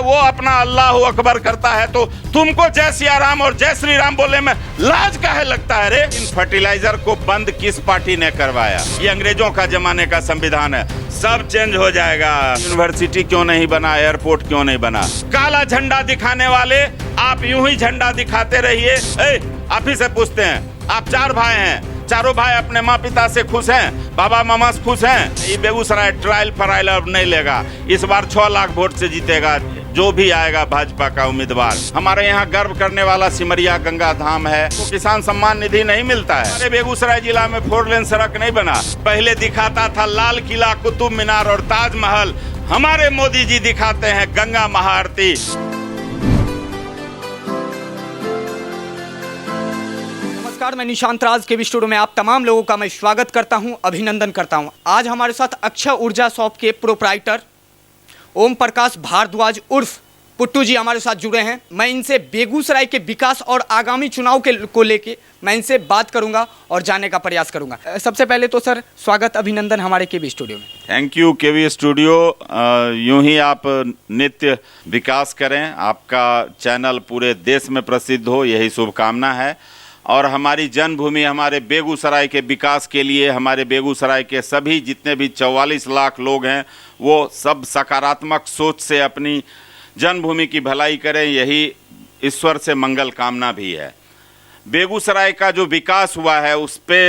वो अपना अल्लाह अकबर करता है तो तुमको जय सिया राम और जय श्री राम बोलने में लाज काहे लगता है रे? इन फर्टिलाइजर को बंद किस पार्टी ने करवाया? ये अंग्रेजों का जमाने का संविधान है, सब चेंज हो जाएगा। यूनिवर्सिटी क्यों नहीं बना, एयरपोर्ट क्यों नहीं बना? काला झंडा दिखाने वाले आप यूं ही झंडा दिखाते रहिए। आप ही से पूछते हैं, आप 4 भाई हैं, चारों भाई अपने माँ पिता से खुश हैं, बाबा मामा से खुश हैं। ये बेगूसराय ट्रायल फराइल अब नहीं लेगा, इस बार 6 लाख वोट से जीतेगा जो भी आएगा भाजपा का उम्मीदवार। हमारे यहाँ गर्व करने वाला सिमरिया गंगा धाम है, तो किसान सम्मान निधि नहीं मिलता है। हमारे बेगूसराय जिला में 4 लेन सड़क नहीं बना। पहले दिखाता था लाल किला, कुतुब मीनार और ताजमहल, हमारे मोदी जी दिखाते हैं गंगा महाआरती। नमस्कार, मैं निशांत राज के स्टूडियो में आप तमाम लोगों का मैं स्वागत करता हूं, अभिनंदन करता हूं। आज हमारे साथ अक्षय ऊर्जा शॉप के प्रोप्राइटर ओम प्रकाश भारद्वाज उर्फ पुट्टू जी हमारे साथ जुड़े हैं। मैं इनसे बेगूसराय के विकास और आगामी चुनाव को लेके मैं इनसे बात करूंगा और जानने का प्रयास करूंगा। सबसे पहले तो सर स्वागत, अभिनंदन हमारे केवी स्टूडियो में। Thank you KV studio. यूं ही आप नित्य विकास करें, आपका चैनल पूरे देश में प्रसिद्ध हो, यही शुभकामना है। और हमारी जन्मभूमि हमारे बेगूसराय के विकास के लिए, हमारे बेगूसराय के सभी जितने भी 44 लाख लोग हैं वो सब सकारात्मक सोच से अपनी जन्मभूमि की भलाई करें, यही ईश्वर से मंगल कामना भी है। बेगूसराय का जो विकास हुआ है उस पे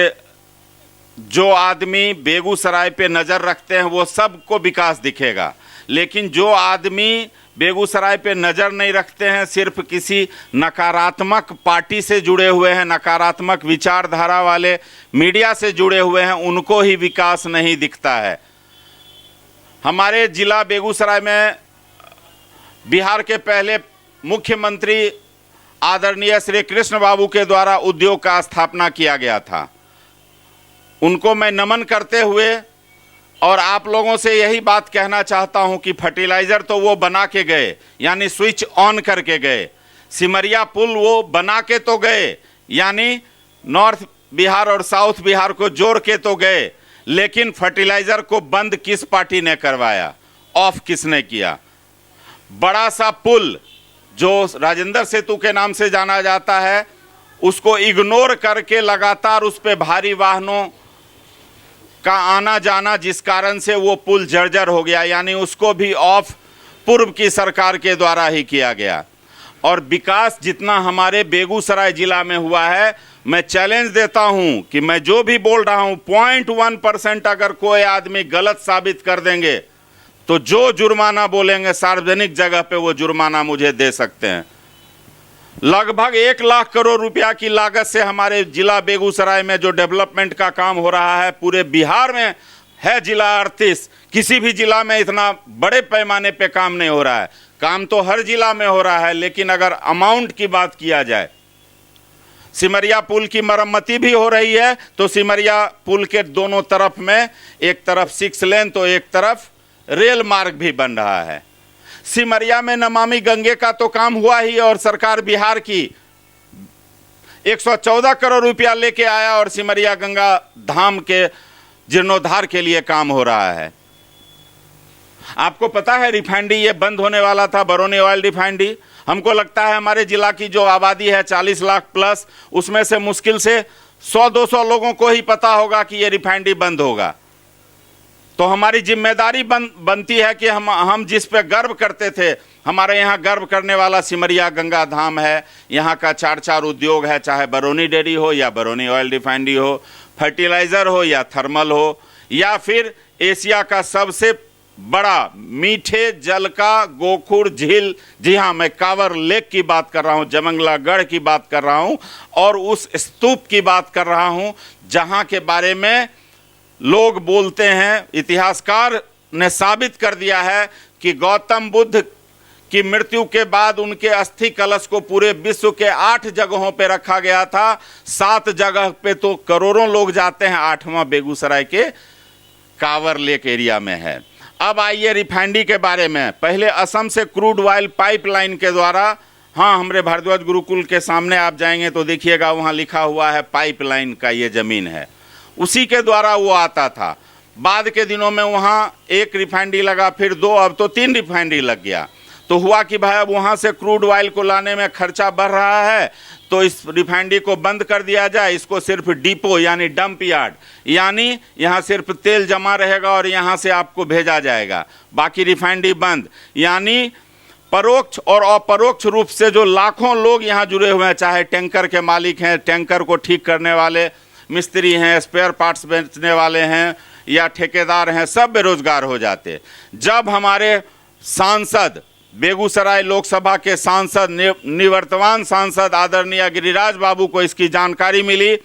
जो आदमी बेगूसराय पे नज़र रखते हैं वो सबको विकास दिखेगा, लेकिन जो आदमी बेगूसराय पे नज़र नहीं रखते हैं, सिर्फ किसी नकारात्मक पार्टी से जुड़े हुए हैं, नकारात्मक विचारधारा वाले मीडिया से जुड़े हुए हैं, उनको ही विकास नहीं दिखता है। हमारे जिला बेगूसराय में बिहार के पहले मुख्यमंत्री आदरणीय श्री कृष्ण बाबू के द्वारा उद्योग का स्थापना किया गया था। उनको मैं नमन करते हुए और आप लोगों से यही बात कहना चाहता हूं कि फर्टिलाइज़र तो वो बना के गए, यानी स्विच ऑन करके गए। सिमरिया पुल वो बना के तो गए, यानी नॉर्थ बिहार और साउथ बिहार को जोड़ के तो गए, लेकिन फर्टिलाइज़र को बंद किस पार्टी ने करवाया, ऑफ किसने किया? बड़ा सा पुल जो राजेंद्र सेतु के नाम से जाना जाता है, उसको इग्नोर करके लगातार उस पर भारी वाहनों का आना जाना, जिस कारण से वो पुल जर्जर हो गया, यानी उसको भी ऑफ पूर्व की सरकार के द्वारा ही किया गया। और विकास जितना हमारे बेगूसराय जिला में हुआ है, मैं चैलेंज देता हूं कि मैं जो भी बोल रहा हूं 0.1% अगर कोई आदमी गलत साबित कर देंगे तो जो जुर्माना बोलेंगे सार्वजनिक जगह पे वो जुर्माना मुझे दे सकते हैं। लगभग 1 लाख करोड़ रुपया की लागत से हमारे जिला बेगूसराय में जो डेवलपमेंट का काम हो रहा है, पूरे बिहार में है जिला 38, किसी भी जिला में इतना बड़े पैमाने पे काम नहीं हो रहा है। काम तो हर जिला में हो रहा है, लेकिन अगर अमाउंट की बात किया जाए, सिमरिया पुल की मरम्मती भी हो रही है, तो सिमरिया पुल के दोनों तरफ में, एक तरफ 6 लेन तो एक तरफ रेल मार्ग भी बन रहा है। सिमरिया में नमामि गंगे का तो काम हुआ ही, और सरकार बिहार की 114 करोड़ रुपया लेके आया और सिमरिया गंगा धाम के जीर्णोद्धार के लिए काम हो रहा है। आपको पता है रिफाइनरी ये बंद होने वाला था, बरौनी ऑयल रिफाइनरी। हमको लगता है हमारे जिला की जो आबादी है 40 लाख प्लस, उसमें से मुश्किल से 100-200 लोगों को ही पता होगा कि ये रिफाइनरी बंद होगा। तो हमारी जिम्मेदारी बनती है कि हम जिस पे गर्व करते थे, हमारे यहाँ गर्व करने वाला सिमरिया गंगा धाम है। यहाँ का 4 उद्योग है, चाहे बरौनी डेयरी हो या बरौनी ऑयल रिफाइनरी हो, फर्टिलाइज़र हो या थर्मल हो, या फिर एशिया का सबसे बड़ा मीठे जल का गोखुर झील, जी हाँ मैं कांवर लेक की बात कर रहा हूँ, जमंगला गढ़ की बात कर रहा हूँ, और उस स्तूप की बात कर रहा हूँ जहाँ के बारे में लोग बोलते हैं, इतिहासकार ने साबित कर दिया है कि गौतम बुद्ध की मृत्यु के बाद उनके अस्थि कलश को पूरे विश्व के 8 जगहों पे रखा गया था। 7 जगह पे तो करोड़ों लोग जाते हैं, 8वां बेगूसराय के कांवर लेक एरिया में है। अब आइए रिफाइनरी के बारे में। पहले असम से क्रूड ऑयल पाइपलाइन के द्वारा, हाँ हमारे भारद्वाज गुरुकुल के सामने आप जाएंगे तो देखिएगा वहाँ लिखा हुआ है पाइपलाइन का ये ज़मीन है, उसी के द्वारा वो आता था। बाद के दिनों में वहाँ 1 रिफाइनरी लगा, फिर 2, अब तो 3 रिफाइनरी लग गया। तो हुआ कि भाई अब वहाँ से क्रूड ऑयल को लाने में खर्चा बढ़ रहा है, तो इस रिफाइनरी को बंद कर दिया जाए, इसको सिर्फ डिपो यानी डंप यार्ड, यानी यहाँ सिर्फ तेल जमा रहेगा और यहाँ से आपको भेजा जाएगा, बाकी रिफाइनरी बंद। यानी परोक्ष और अपरोक्ष रूप से जो लाखों लोग यहाँ जुड़े हुए हैं, चाहे टैंकर के मालिक हैं, टैंकर को ठीक करने वाले मिस्त्री हैं, स्पेयर पार्ट्स बेचने वाले हैं या ठेकेदार हैं, सब बेरोजगार हो जाते। जब हमारे सांसद, बेगूसराय लोकसभा के सांसद, निवर्तमान सांसद आदरणीय गिरिराज बाबू को इसकी जानकारी मिली,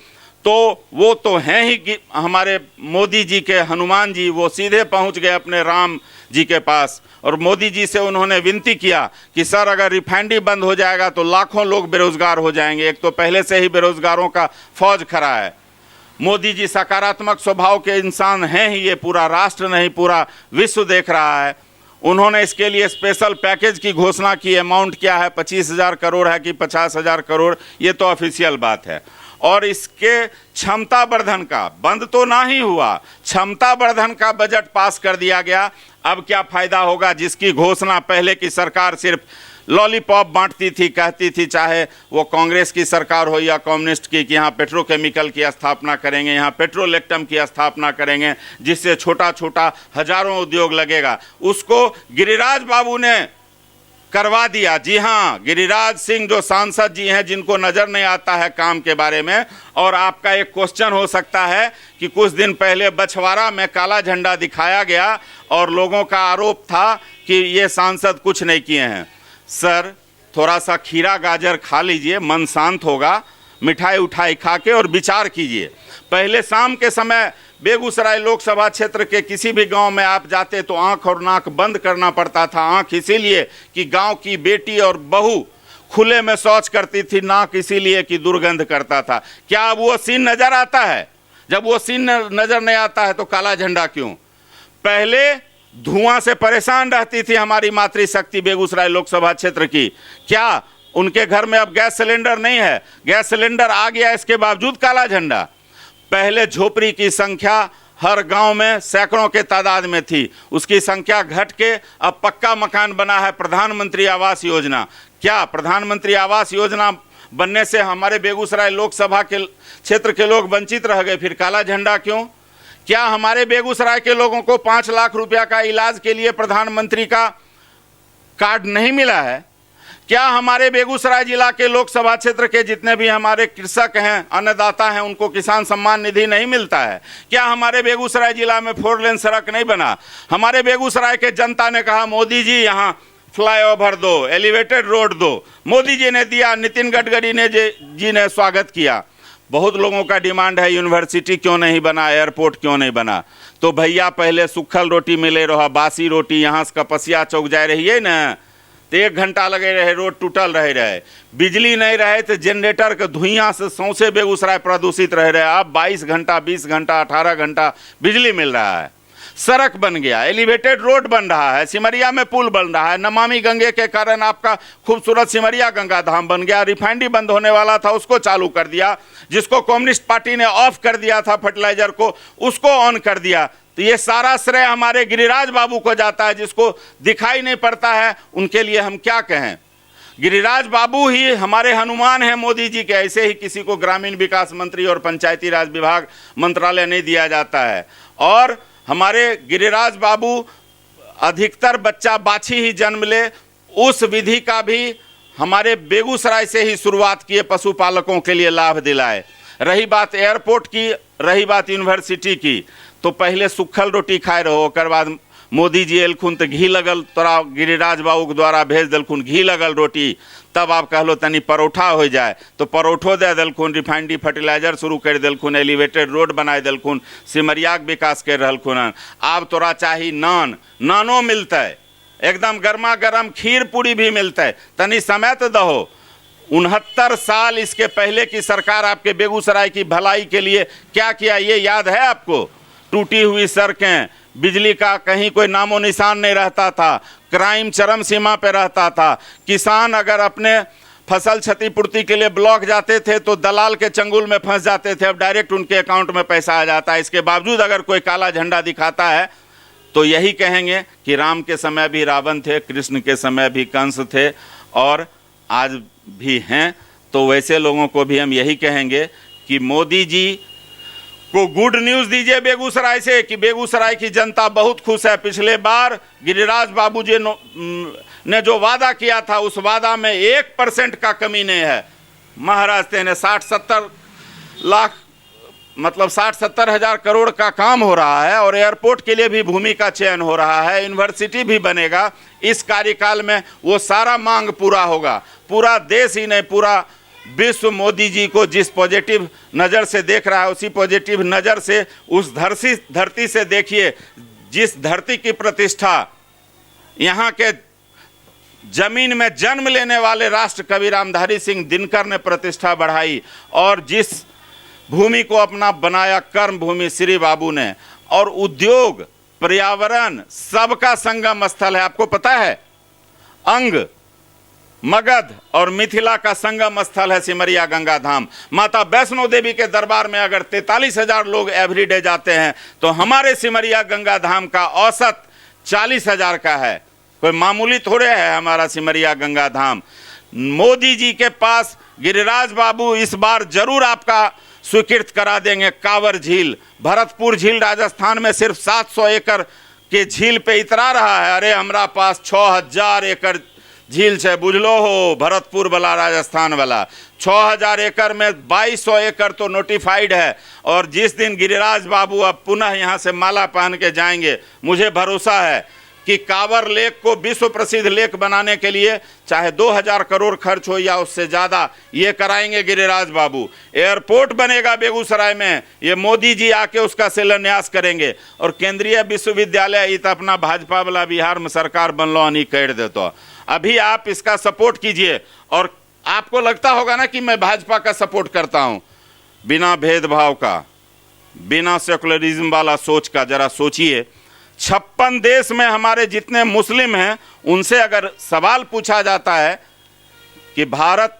तो वो तो हैं ही हमारे मोदी जी के हनुमान जी, वो सीधे पहुंच गए अपने राम जी के पास और मोदी जी से उन्होंने विनती किया कि सर अगर रिफाइनरी बंद हो जाएगा तो लाखों लोग बेरोजगार हो जाएंगे, एक तो पहले से ही बेरोजगारों का फौज खड़ा है। मोदी जी सकारात्मक स्वभाव के इंसान हैं ही, ये पूरा राष्ट्र नहीं पूरा विश्व देख रहा है। उन्होंने इसके लिए स्पेशल पैकेज की घोषणा की। अमाउंट क्या है, 25,000 करोड़ है कि 50,000 करोड़, ये तो ऑफिशियल बात है। और इसके क्षमता वर्धन का, बंद तो ना ही हुआ, क्षमता वर्धन का बजट पास कर दिया गया। अब क्या फायदा होगा जिसकी घोषणा पहले की सरकार सिर्फ लॉलीपॉप बांटती थी, कहती थी, चाहे वो कांग्रेस की सरकार हो या कम्युनिस्ट की, कि यहाँ पेट्रोकेमिकल की स्थापना करेंगे, यहाँ पेट्रोलेक्टम की स्थापना करेंगे, जिससे छोटा छोटा हजारों उद्योग लगेगा, उसको गिरिराज बाबू ने करवा दिया। जी हाँ, गिरिराज सिंह जो सांसद जी हैं, जिनको नजर नहीं आता है काम के बारे में। और आपका एक क्वेश्चन हो सकता है कि कुछ दिन पहले बछवाड़ा में काला झंडा दिखाया गया और लोगों का आरोप था कि ये सांसद कुछ नहीं किए हैं। सर थोड़ा सा खीरा गाजर खा लीजिए, मन शांत होगा, मिठाई उठाई खा के और विचार कीजिए। पहले शाम के समय बेगूसराय लोकसभा क्षेत्र के किसी भी गांव में आप जाते तो आंख और नाक बंद करना पड़ता था। आंख इसीलिए कि गांव की बेटी और बहू खुले में शौच करती थी, नाक इसीलिए कि दुर्गंध करता था। क्या अब वो सीन नजर आता है? जब वो सीन नजर नहीं आता है तो काला झंडा क्यों? पहले धुआं से परेशान रहती थी हमारी मातृशक्ति बेगूसराय लोकसभा क्षेत्र की। क्या उनके घर में अब गैस सिलेंडर नहीं है? गैस सिलेंडर आ गया, इसके बावजूद काला झंडा। पहले झोपड़ी की संख्या हर गांव में सैकड़ों के तादाद में थी, उसकी संख्या घट के अब पक्का मकान बना है प्रधानमंत्री आवास योजना। क्या प्रधानमंत्री आवास योजना बनने से हमारे बेगूसराय लोकसभा के क्षेत्र के लोग वंचित रह गए? फिर काला झंडा क्यों? क्या हमारे बेगूसराय के लोगों को 5 लाख रुपया का इलाज के लिए प्रधानमंत्री का कार्ड नहीं मिला है? क्या हमारे बेगूसराय जिला के लोकसभा क्षेत्र के जितने भी हमारे कृषक हैं, अन्नदाता हैं, उनको किसान सम्मान निधि नहीं मिलता है? क्या हमारे बेगूसराय जिला में 4 लेन सड़क नहीं बना? हमारे बेगूसराय के जनता ने कहा मोदी जी यहाँ फ्लाईओवर दो, एलिवेटेड रोड दो, मोदी जी ने दिया, नितिन गडकरी ने जी ने स्वागत किया। बहुत लोगों का डिमांड है यूनिवर्सिटी क्यों नहीं बना, एयरपोर्ट क्यों नहीं बना? तो भैया पहले सूखल रोटी मिले रहा, बासी रोटी यहाँ से कपसिया चौक जाए रहिए न तो 1 घंटा लगे रहे, रोड टूटल रहे, बिजली नहीं रहे तो जनरेटर के धुइयाँ से सौंसे बेगूसराय प्रदूषित रहे। अब 22 घंटा, 20 घंटा, 18 घंटा बिजली मिल रहा है। सड़क बन गया, एलिवेटेड रोड बन रहा है, सिमरिया में पुल बन रहा है, नमामि गंगे के कारण आपका खूबसूरत सिमरिया गंगा धाम बन गया। रिफाइनरी बंद होने वाला था, उसको चालू कर दिया, जिसको कम्युनिस्ट पार्टी ने ऑफ कर दिया था फर्टिलाइजर को, उसको ऑन कर दिया। तो ये सारा श्रेय हमारे गिरिराज बाबू को जाता है, जिसको दिखाई नहीं पड़ता है। उनके लिए हम क्या कहें? गिरिराज बाबू ही हमारे हनुमान हैं मोदी जी के। ऐसे ही किसी को ग्रामीण विकास मंत्री और पंचायती राज विभाग मंत्रालय नहीं दिया जाता है। और हमारे गिरिराज बाबू अधिकतर बच्चा बाछी ही जन्म ले, उस विधि का भी हमारे बेगूसराय से ही शुरुआत किए, पशुपालकों के लिए लाभ दिलाए। रही बात एयरपोर्ट की, रही बात यूनिवर्सिटी की, तो पहले सुखल रोटी खाए रहो, ओकर बाद मोदी जी एलखुन तो घी लगल, तोरा गिरिराज बाबू के द्वारा भेज दिलखुन घी लगल रोटी, तब आप कहलो तनी परोठा हो जाए तो परोठो दे दिलखुन, रिफाइनरी फर्टिलाइजर शुरू कर दिलखुन, एलिवेटेड रोड बनाए दिलखुन, सिमरिया के विकास कर रहलखुन। अब तोरा चाही नान, नानो मिलते, एकदम गर्मा गर्म खीर पूरी भी मिलते, तनी समय तो दहो। 69 साल इसके पहले की सरकार आपके बेगूसराय की भलाई के लिए क्या किया ये याद है आपको? टूटी हुई सड़कें, बिजली का कहीं कोई नामो निशान नहीं रहता था, क्राइम चरम सीमा पे रहता था। किसान अगर अपने फसल क्षतिपूर्ति के लिए ब्लॉक जाते थे तो दलाल के चंगुल में फंस जाते थे, अब डायरेक्ट उनके अकाउंट में पैसा आ जाता है। इसके बावजूद अगर कोई काला झंडा दिखाता है तो यही कहेंगे कि राम के समय भी रावण थे, कृष्ण के समय भी कंस थे और आज भी हैं। तो वैसे लोगों को भी हम यही कहेंगे कि मोदी जी को गुड न्यूज़ दीजिए बेगूसराय से कि बेगूसराय की जनता बहुत खुश है। पिछले बार गिरिराज बाबू जी ने जो वादा किया था उस वादा में 1% का कमी नहीं है। महाराष्ट्र ने 60-70 लाख मतलब 60-70 हज़ार करोड़ का काम हो रहा है और एयरपोर्ट के लिए भी भूमि का चयन हो रहा है, यूनिवर्सिटी भी बनेगा। इस कार्यकाल में वो सारा मांग पूरा होगा। पूरा देश ही नहीं पूरा विश्व मोदी जी को जिस पॉजिटिव नज़र से देख रहा है उसी पॉजिटिव नज़र से उस धरती से देखिए। जिस धरती की प्रतिष्ठा यहाँ के जमीन में जन्म लेने वाले राष्ट्र कवि रामधारी सिंह दिनकर ने प्रतिष्ठा बढ़ाई और जिस भूमि को अपना बनाया कर्म भूमि श्री बाबू ने, और उद्योग पर्यावरण सबका संगम स्थल है। आपको पता है अंग मगध और मिथिला का संगम स्थल है सिमरिया गंगा धाम। माता वैष्णो देवी के दरबार में अगर 43,000 लोग एवरीडे जाते हैं तो हमारे सिमरिया गंगा धाम का औसत 40,000 का है। कोई मामूली थोड़े है हमारा सिमरिया गंगा धाम। मोदी जी के पास गिरिराज बाबू इस बार जरूर आपका स्वीकृत करा देंगे। कांवर झील, भरतपुर झील राजस्थान में सिर्फ 700 एकड़ के झील पे इतरा रहा है। अरे हमारा पास 6000 एकड़ झील है, बुझलो हो। भरतपुर वाला राजस्थान वाला 6000 एकड़ में 2200 एकड़ तो नोटिफाइड है। और जिस दिन गिरिराज बाबू अब पुनः यहाँ से माला पहन के जाएंगे, मुझे भरोसा है कि कांवर लेक को विश्व प्रसिद्ध लेक बनाने के लिए चाहे 2000 करोड़ खर्च हो या उससे ज़्यादा, ये कराएंगे गिरिराज बाबू। एयरपोर्ट बनेगा बेगूसराय में, ये मोदी जी आके उसका शिलान्यास करेंगे। और केंद्रीय विश्वविद्यालय इत अपना भाजपा वाला बिहार में सरकार बनलो नहीं कर दे। तो अभी आप इसका सपोर्ट कीजिए। और आपको लगता होगा ना कि मैं भाजपा का सपोर्ट करता हूँ, बिना भेदभाव का, बिना सेकुलरिज्म वाला सोच का। जरा सोचिए 56 देश में हमारे जितने मुस्लिम हैं उनसे अगर सवाल पूछा जाता है कि भारत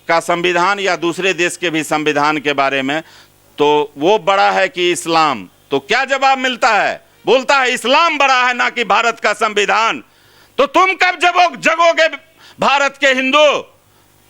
का संविधान या दूसरे देश के भी संविधान के बारे में, तो वो बड़ा है कि इस्लाम, तो क्या जवाब मिलता है? बोलता है इस्लाम बड़ा है ना कि भारत का संविधान। तो तुम कब जगोगे भारत के हिंदू?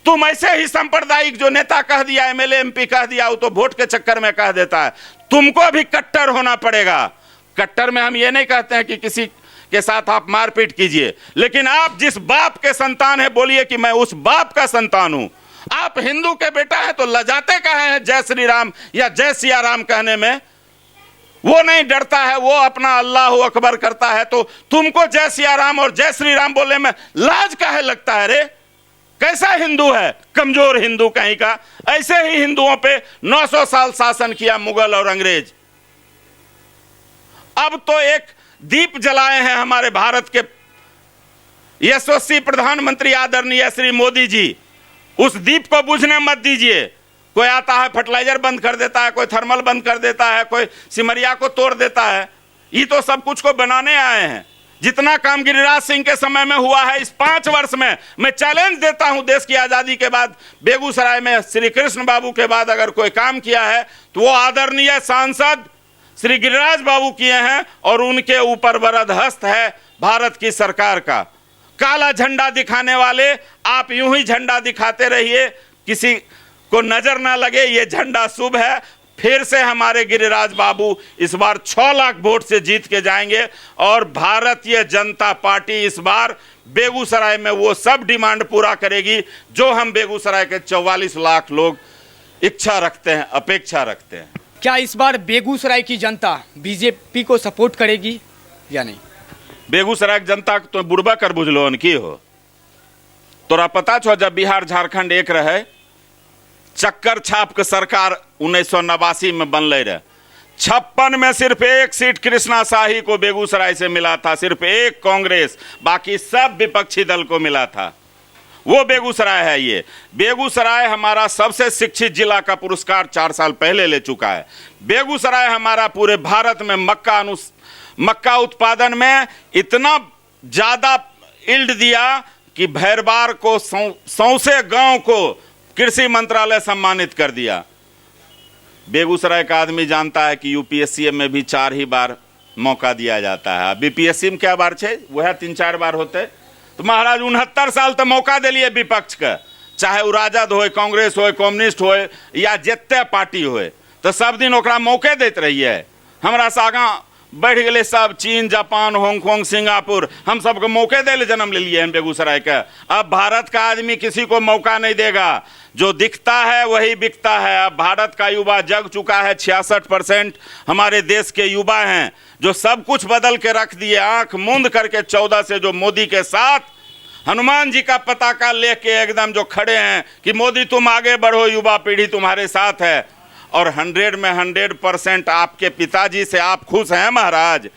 तुम ऐसे ही सांप्रदायिक जो नेता कह दिया, एमएलए एमपी कह दिया, वो तो वोट के चक्कर में कह देता है। तुमको भी कट्टर होना पड़ेगा। कट्टर में हम ये नहीं कहते हैं कि किसी के साथ आप मारपीट कीजिए, लेकिन आप जिस बाप के संतान है बोलिए कि मैं उस बाप का संतान हूं। आप हिंदू के बेटा है तो लजाते कहे हैं जय श्री राम या जय सिया राम कहने में, वो नहीं डरता है, वो अपना अल्लाह अकबर करता है। तो तुमको जय सिया राम और जय श्री राम बोलने में लाज काहे लगता है रे? कैसा हिंदू है? कमजोर हिंदू कहीं का। ऐसे ही हिंदुओं पे 900 साल शासन किया मुगल और अंग्रेज। अब तो एक दीप जलाए हैं हमारे भारत के यशस्वी प्रधानमंत्री आदरणीय श्री मोदी जी। उस दीप को बुझने मत दीजिए। कोई आता है फर्टिलाइजर बंद कर देता है, कोई थर्मल बंद कर देता है, कोई सिमरिया को तोड़ देता है। ये तो सब कुछ को बनाने आए हैं। जितना काम गिरिराज सिंह के समय में हुआ है इस 5 वर्ष में, मैं चैलेंज देता हूं देश की आजादी के बाद बेगूसराय में श्री कृष्ण बाबू के बाद अगर कोई काम किया है तो वो आदरणीय सांसद श्री गिरिराज बाबू किए हैं। और उनके ऊपर वरद हस्त है भारत की सरकार का। काला झंडा दिखाने वाले आप यूं ही झंडा दिखाते रहिए, किसी को नजर ना लगे ये झंडा शुभ है। फिर से हमारे गिरिराज बाबू इस बार 6 लाख वोट से जीत के जाएंगे और भारतीय जनता पार्टी इस बार बेगूसराय में वो सब डिमांड पूरा करेगी जो हम बेगूसराय के 44 लाख लोग इच्छा रखते हैं, अपेक्षा रखते हैं। क्या इस बार बेगूसराय की जनता बीजेपी को सपोर्ट करेगी या नहीं? बेगूसराय की जनता तो बुढ़बा कर बुझलो की हो। तोरा पता छो जब बिहार झारखंड एक रहे, चक्कर छाप के सरकार 1989 में बनले रहे, 56 में सिर्फ 1 सीट कृष्णा शाही को बेगूसराय से मिला था, सिर्फ 1 कांग्रेस, बाकी सब विपक्षी दल को मिला था। वो बेगूसराय है। ये बेगूसराय हमारा सबसे शिक्षित जिला का पुरस्कार 4 साल पहले ले चुका है। बेगूसराय हमारा पूरे भारत में मक्का उत्पादन में इतना ज्यादा इल्ड दिया कि भैरबार को सौसे गांव को कृषि मंत्रालय सम्मानित कर दिया। बेगूसराय का आदमी जानता है कि यूपीएससी में भी 4 ही बार मौका दिया जाता है। बीपीएससी में क्या बार छे, वह 3-4 बार होते। तो महाराज 69 साल तक मौका दिलिए विपक्ष के, चाहे वो राजद हो, कांग्रेस हो, कम्युनिस्ट हो या जत्ते पार्टी हो, तो सब दिन ओकरा मौके देते रहिए। हमरा से आगा बढ़ गए सब, चीन, जापान, हांगकांग, सिंगापुर, हम सबको मौके दे ले जन्म ले लिए हैं बेगूसराय के। अब भारत का आदमी किसी को मौका नहीं देगा, जो दिखता है वही बिकता है। अब भारत का युवा जग चुका है, 66% हमारे देश के युवा हैं जो सब कुछ बदल के रख दिए, आंख मूंद करके 14 से जो मोदी के साथ हनुमान जी का पताका लेके एकदम जो खड़े हैं कि मोदी तुम आगे बढ़ो, युवा पीढ़ी तुम्हारे साथ है। और 100 में 100% आपके पिताजी से आप खुश हैं महाराज?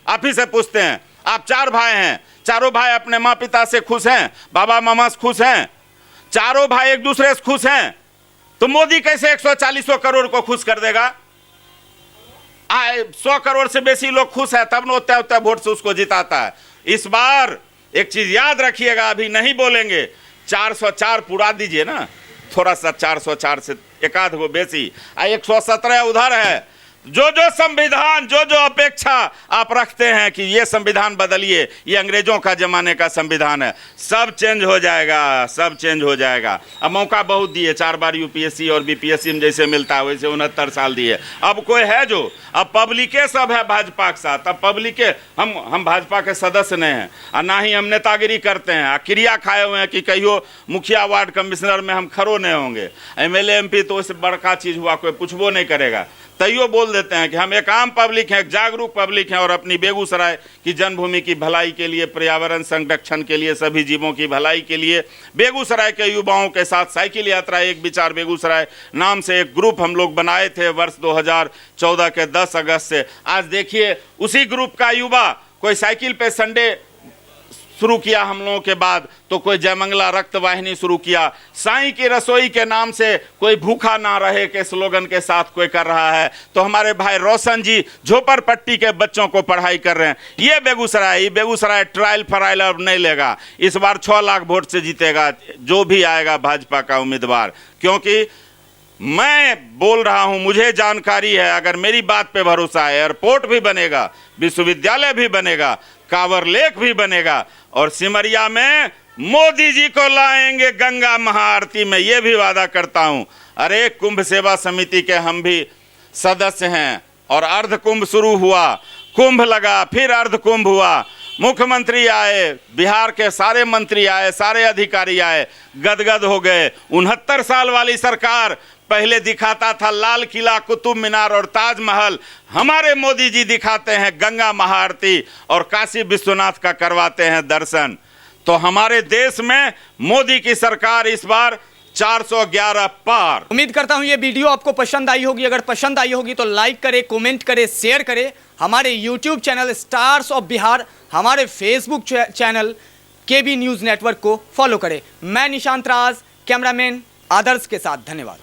आप ही से पूछते हैं। आप 4 भाई हैं, चारों भाई अपने माँ पिता से खुश हैं, बाबा मामा से खुश हैं, चारों भाई एक दूसरे से खुश हैं, तो मोदी कैसे 140 करोड़ को खुश कर देगा? 100 करोड़ से बेसी लोग खुश है, तब न उतना वोट से उसको जिताता है। इस बार एक चीज याद रखिएगा, अभी नहीं बोलेंगे, 404 पुरा दीजिए ना, थोड़ा सा 404 से एकाध गो बेसी, 117 उधर है। जो संविधान, जो अपेक्षा आप रखते हैं कि ये संविधान बदलिए, ये अंग्रेजों का जमाने का संविधान है, सब चेंज हो जाएगा, सब चेंज हो जाएगा। अब मौका बहुत दिए, 4 बार यूपीएससी और बीपीएससी में जैसे मिलता है वैसे 69 साल दिए। अब कोई है जो, अब पब्लिके सब है भाजपा के साथ, अब पब्लिके, हम भाजपा के सदस्य नहीं हैं और ना ही हम नेतागिरी करते हैं, क्रिया खाए हुए हैं कि कहियो मुखिया वार्ड कमिश्नर में हम खड़ो नहीं होंगे, एमएलए एमपी तो उससे बड़का चीज हुआ, कोई पूछबो नहीं करेगा। तैयो बोल देते हैं कि हम एक आम पब्लिक हैं, एक जागरूक पब्लिक हैं और अपनी बेगूसराय की जन्मभूमि की भलाई के लिए, पर्यावरण संरक्षण के लिए, सभी जीवों की भलाई के लिए बेगूसराय के युवाओं के साथ साइकिल यात्रा एक विचार बेगूसराय नाम से एक ग्रुप हम लोग बनाए थे वर्ष 2014 के 10 अगस्त से। आज देखिए उसी ग्रुप का युवा कोई साइकिल पे संडे शुरू किया हम लोगों के बाद, तो कोई जयमंगला रक्त वाहिनी शुरू किया, साईं की रसोई के नाम से कोई भूखा ना रहे के स्लोगन के साथ कोई कर रहा है, तो हमारे भाई रोशन जी झोपड़पट्टी के बच्चों को पढ़ाई कर रहे हैं। ये बेगूसराय ट्रायल फराइल अब नहीं लेगा, इस बार 6 लाख वोट से जीतेगा जो भी आएगा भाजपा का उम्मीदवार। क्योंकि मैं बोल रहा हूं, मुझे जानकारी है, अगर मेरी बात पे भरोसा है, एयरपोर्ट भी बनेगा, विश्वविद्यालय भी बनेगा, कांवर लेक भी बनेगा और सिमरिया में मोदी जी को लाएंगे गंगा महाआरती में, ये भी वादा करता हूं। अरे कुंभ सेवा समिति के हम भी सदस्य हैं और अर्ध कुंभ शुरू हुआ, कुंभ लगा, फिर अर्ध कुंभ हुआ, मुख्यमंत्री आए, बिहार के सारे मंत्री आए, सारे अधिकारी आए, गदगद हो गए। 69 साल वाली सरकार पहले दिखाता था लाल किला, कुतुब मीनार और ताजमहल, हमारे मोदी जी दिखाते हैं गंगा महाआरती और काशी विश्वनाथ का करवाते हैं दर्शन। तो हमारे देश में मोदी की सरकार इस बार 411 पार। उम्मीद करता हूं ये वीडियो आपको पसंद आई होगी। अगर पसंद आई होगी तो लाइक करें, कमेंट करें, शेयर करें। हमारे YouTube channel stars of Bihar, हमारे फेसबुक चैनल केबी न्यूज़ नेटवर्क को फॉलो करें। मैं निशांत राज, कैमरामैन आदर्श के साथ, धन्यवाद।